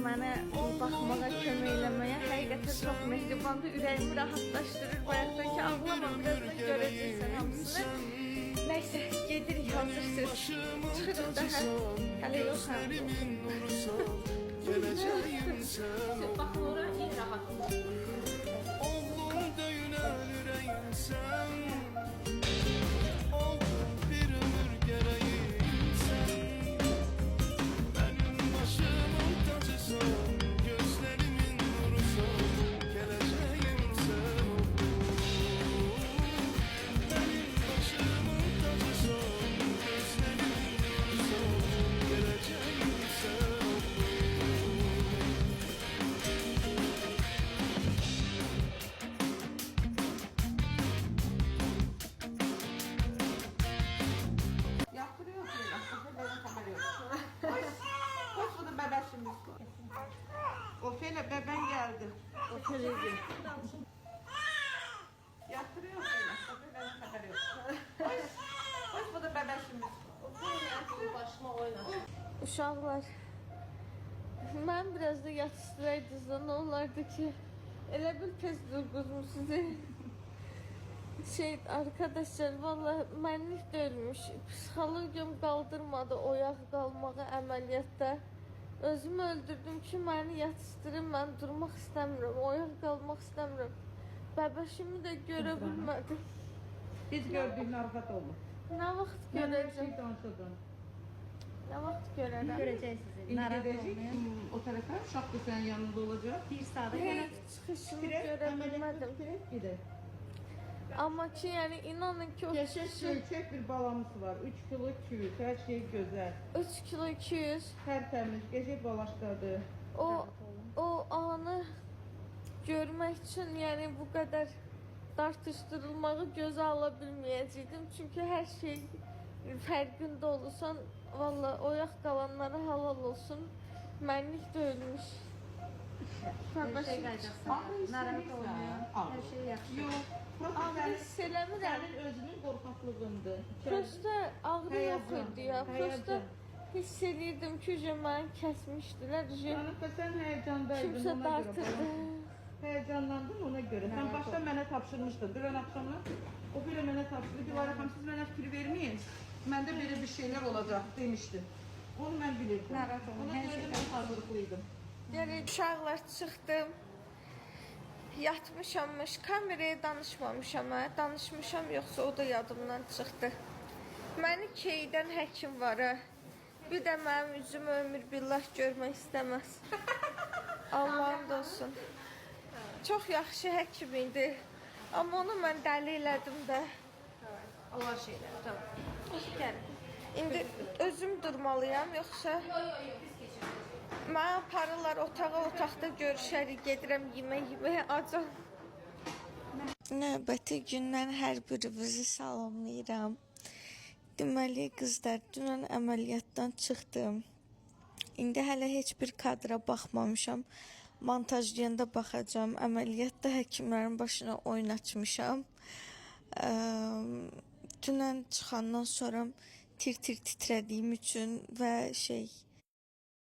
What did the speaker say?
mənə baxmağa, kömək eləməyə. Həqiqətən çox mehribandır, ürəyimi rahatlaşdırır. Bayaqdan ki, ağlamam, birazdan görəcəksən hamısını. Nəysə, gedirik, hazırsınız. Çıxırıq daha. Hələ yox, baxın, ora iyi rahat. Oğlum da yönel yüreğim sen. Oldum bir ömür gereğim sen. Benim başımın tacısın, gözlerimin nurusun, geleceğim sen oldun. Benim başımın tacısın, gözlerimin nurusun, geleceğim sen oldun. Yaptırıyor böyle. Ofelerin haberi yok. Hoş bulduk bebeşimiz. Ofele beben geldi. Ofeleci. Yaptırıyor böyle. Ofelerin haberi yok. Hoş bulduk bebeşimiz. Başıma oyna. Uşaqlar, mən biraz da yatışdıraydınız da, nə olardı ki, elə bil tez durğuzmusunuz. Arkadaşlar, valla mənlik döyülmüş, psixologiyam qaldırmadı oyaq qalmağı əməliyyatda. Özümü öldürdüm ki, məni yatışdırın, mən durmaq istəmirəm, oyaq qalmaq istəmirəm. Bəbəşimi də görə bilmədim. Biz gördüğün narahat olma. Nə vaxt Şey görəcəm? danışalım. Nə vaxt görərəm? Görəcəksiniz. İndi Narahat gedecek olmayın. o tarafa. Uşaq da senin yanında olacak. Bir saate Heç gələk. çıxışımı görə bilmədim. Gidelim. Amma ki, yəni inanın ki, o Geçek kişi ölçek bir balamız var. 3 kilo 200. Her şey güzel. 3 kilo 200. Tertemiz. Gece balaşladı. O anı görmək üçün, yəni bu qədər dartışdırılmağı gözə ala bilməyəcəkdim. Çünki hər şey fərqində olursan, valla oyaq qalanlara halal olsun. Mənlik döyülmüş. Hər şey qayacaqsan. Narahat olmayın. Hər şey yaxşı. Yok. Ağrı hiss eləmirəm. Senin özünün qorxaqlığındır. Prosta ağrı yox Həyəcan, idi ya. Prosta həyəcan. hiss eləyirdim ki, məni kəsmişdilər. Yani sen heyecandaydın Kimsə ona göre. dartırdı. Heyecanlandın ona göre. Sen başta mənə tapşırmışdın. Bir an akşamlar o biri mənə tapşırdı ki, Lara xanım siz mənə fikir vermeyin. Məndə belə bir şeyler olacak demiştin. Onu mən bilirdim. Narahat olma, Ona hər göre şey ben hazırlıklıydım. Yəni uşaqlar çıxdım. Yatmışammış, kameraya danışmamışam, danışmışam yoxsa o da yadımdan çıxdı. Məni keydən həkim var ha. Bir də mənim üzümü ömür billah görmək istəməz. Allah'ım olsun. Çox yaxşı həkim idi. Amma onu mən dəli elədim də. Olar şeylər. Tamam. Gəlin. İndi özüm durmalıyam yoxsa? Biz keçirik. Mən aparırlar otaqda görüşərik, gedirəm yeməyə acam. Növbəti gündən hər birinizi salamlayıram. Deməli qızlar, dünən əməliyyatdan çıxdım. İndi hələ heç bir kadra baxmamışam. Montajlayanda baxacağam. Əməliyyatda həkimlərin başına oyun açmışam. Dünən çıxandan sonra tir-tir titrədiyim üçün və